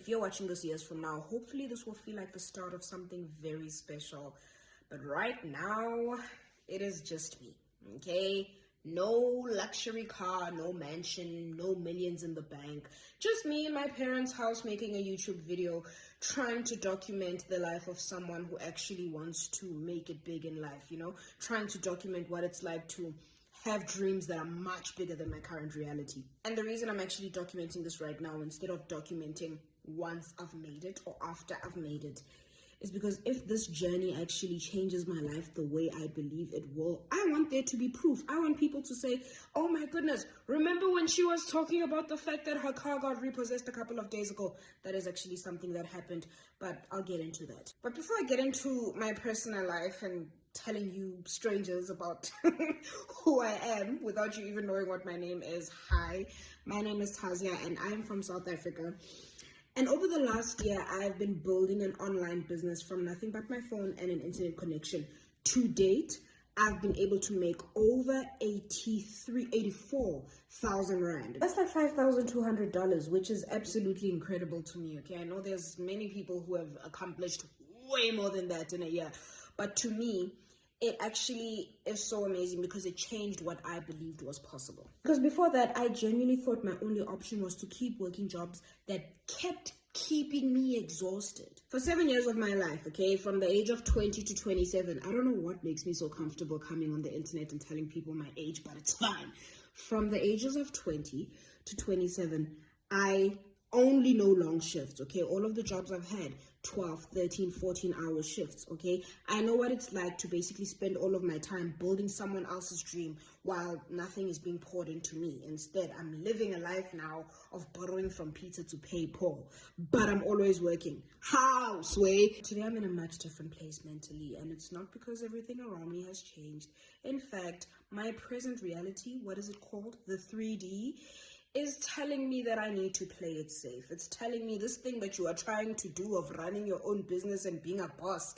if you're watching this years from now, hopefully this will feel like the start of something very special. But right now, it is just me, okay? No luxury car, no mansion, no millions in the bank. Just me in my parents' house making a YouTube video, trying to document the life of someone who actually wants to make it big in life, you know? Trying to document what it's like to have dreams that are much bigger than my current reality. And the reason I'm actually documenting this right now, instead of documenting once I've made it or after I've made it, is because if this journey actually changes my life the way I believe it will, I want there to be proof. I want people to say, oh my goodness, remember when she was talking about the fact that her car got repossessed a couple of days ago? That is actually something that happened, but I'll get into that. But before I get into my personal life and telling you strangers about who I am without you even knowing what my name is, hi, my name is Tázia and I am from South Africa. And over the last year, I've been building an online business from nothing but my phone and an internet connection. To date, I've been able to make over 84,000 Rand. That's like $5,200, which is absolutely incredible to me, okay? I know there's many people who have accomplished way more than that in a year. But to me, it actually is so amazing because it changed what I believed was possible. Because before that, I genuinely thought my only option was to keep working jobs that kept keeping me exhausted. For 7 years of my life, okay, from the age of 20 to 27, I don't know what makes me so comfortable coming on the internet and telling people my age, but it's fine. From the ages of 20 to 27, I only know long shifts, okay? All of the jobs I've had, 12, 13, 14-hour shifts, okay? I know what it's like to basically spend all of my time building someone else's dream while nothing is being poured into me. Instead, I'm living a life now of borrowing from Peter to pay Paul, but I'm always working. How, Sway? Today, I'm in a much different place mentally, and it's not because everything around me has changed. In fact, my present reality, what is it called? The 3D, is telling me that I need to play it safe. It's telling me this thing that you are trying to do of running your own business and being a boss,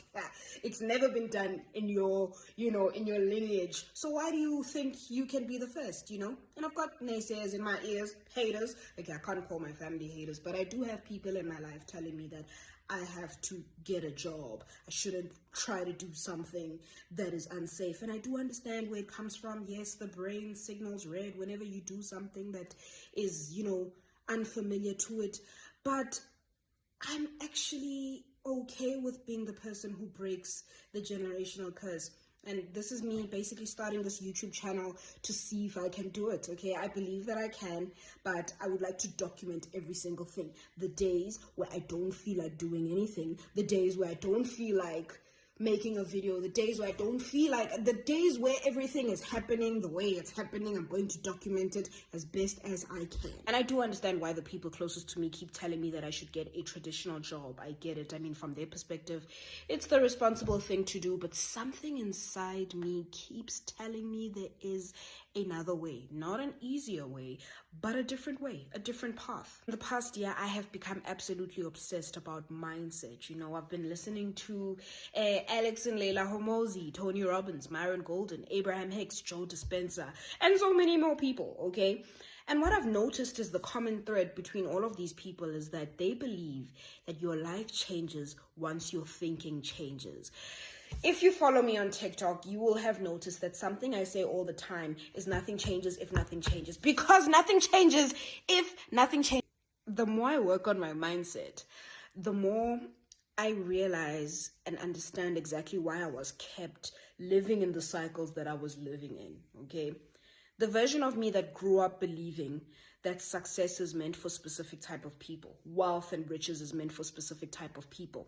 it's never been done in your, in your lineage. So why do you think you can be the first, And I've got naysayers in my ears, haters. Okay, I can't call my family haters, but I do have people in my life telling me that I have to get a job. I shouldn't try to do something that is unsafe. And I do understand where it comes from. Yes, the brain signals red whenever you do something that is, unfamiliar to it. But I'm actually okay with being the person who breaks the generational curse. And this is me basically starting this YouTube channel to see if I can do it, okay? I believe that I can, but I would like to document every single thing. The days where I don't feel like doing anything, the days where I don't feel like making a video, the days where I don't feel like, the days where everything is happening the way it's happening, I'm going to document it as best as I can. And I do understand why the people closest to me keep telling me that I should get a traditional job. I get it. I mean, from their perspective, it's the responsible thing to do, but something inside me keeps telling me there is another way, not an easier way, but a different way, a different path. In the past year, I have become absolutely obsessed about mindset. I've been listening to Alex and Layla Homozy, Tony Robbins, Myron Golden, Abraham Hicks, Joe Dispenza, and so many more people, okay? And what I've noticed is the common thread between all of these people is that they believe that your life changes once your thinking changes. If you follow me on TikTok, you will have noticed that something I say all the time is nothing changes if nothing changes. Because nothing changes if nothing changes. The more I work on my mindset, the more I realize and understand exactly why I was kept living in the cycles that I was living in, okay? The version of me that grew up believing that success is meant for specific type of people, wealth and riches is meant for specific type of people.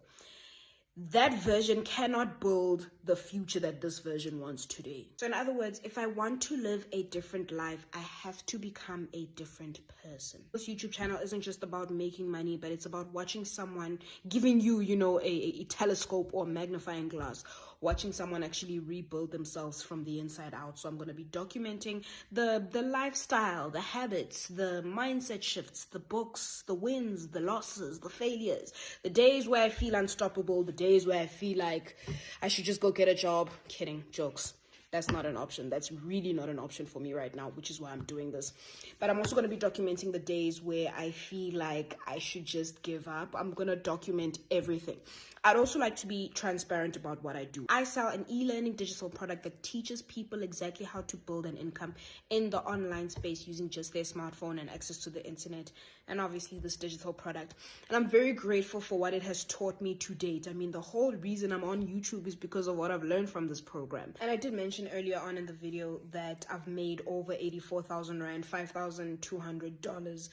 That version cannot build the future that this version wants today. So in other words, if I want to live a different life, I have to become a different person. This YouTube channel isn't just about making money, but it's about watching someone, giving you, a telescope or magnifying glass, watching someone actually rebuild themselves from the inside out. So I'm going to be documenting the lifestyle, the habits, the mindset shifts, the books, the wins, the losses, the failures, the days where I feel unstoppable, the days where I feel like I should just go get a job. Kidding, jokes. That's not an option. That's really not an option for me right now, which is why I'm doing this. But I'm also going to be documenting the days where I feel like I should just give up. I'm going to document everything. I'd also like to be transparent about what I do. I sell an e-learning digital product that teaches people exactly how to build an income in the online space using just their smartphone and access to the internet, and obviously this digital product. And I'm very grateful for what it has taught me to date. I mean, the whole reason I'm on YouTube is because of what I've learned from this program. And I did mention earlier on in the video that I've made over 84,000 Rand, $5,200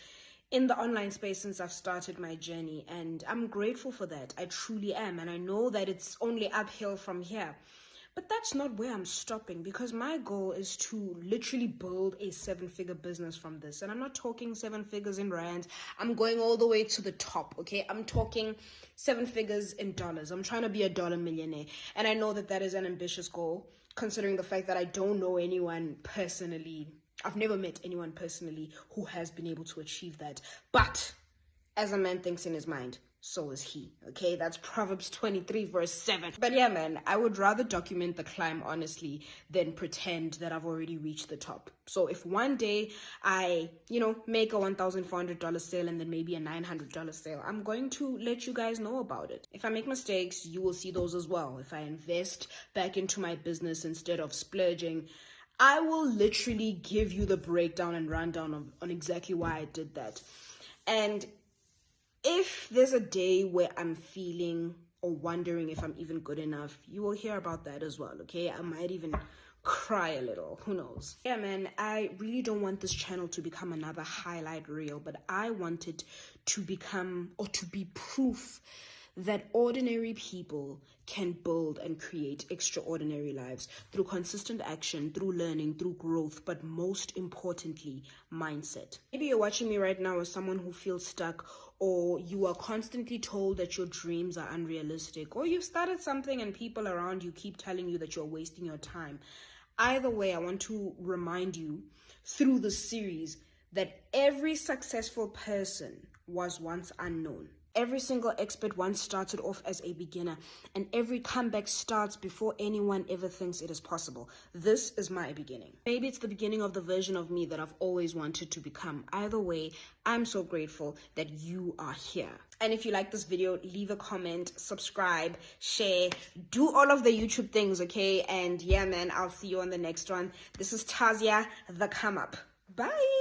in the online space since I've started my journey, and I'm grateful for that. I truly am, and I know that it's only uphill from here. But that's not where I'm stopping, because my goal is to literally build a 7-figure business from this. And I'm not talking 7 figures in Rands. I'm going all the way to the top, okay? I'm talking 7 figures in dollars. I'm trying to be a dollar millionaire. And I know that that is an ambitious goal, considering the fact that I don't know anyone personally. I've never met anyone personally who has been able to achieve that. But as a man thinks in his mind, so is he, okay? That's Proverbs 23 verse 7. But yeah, man, I would rather document the climb honestly than pretend that I've already reached the top. So if one day I, make a $1,400 sale and then maybe a $900 sale, I'm going to let you guys know about it. If I make mistakes, you will see those as well. If I invest back into my business instead of splurging, I will literally give you the breakdown and rundown on exactly why I did that. And if there's a day where I'm feeling or wondering if I'm even good enough, you will hear about that as well, okay? I might even cry a little, who knows? Yeah, man, I really don't want this channel to become another highlight reel, but I want it to become, or to be proof that ordinary people can build and create extraordinary lives through consistent action, through learning, through growth, but most importantly, mindset. Maybe you're watching me right now as someone who feels stuck, or you are constantly told that your dreams are unrealistic, or you've started something and people around you keep telling you that you're wasting your time. Either way, I want to remind you through this series that every successful person was once unknown. Every single expert once started off as a beginner, and every comeback starts before anyone ever thinks it is possible. This is my beginning. Maybe it's the beginning of the version of me that I've always wanted to become. Either way, I'm so grateful that you are here. And if you like this video, leave a comment, subscribe, share, do all of the YouTube things, okay? And yeah, man, I'll see you on the next one. This is Tázia, the Come Up. Bye!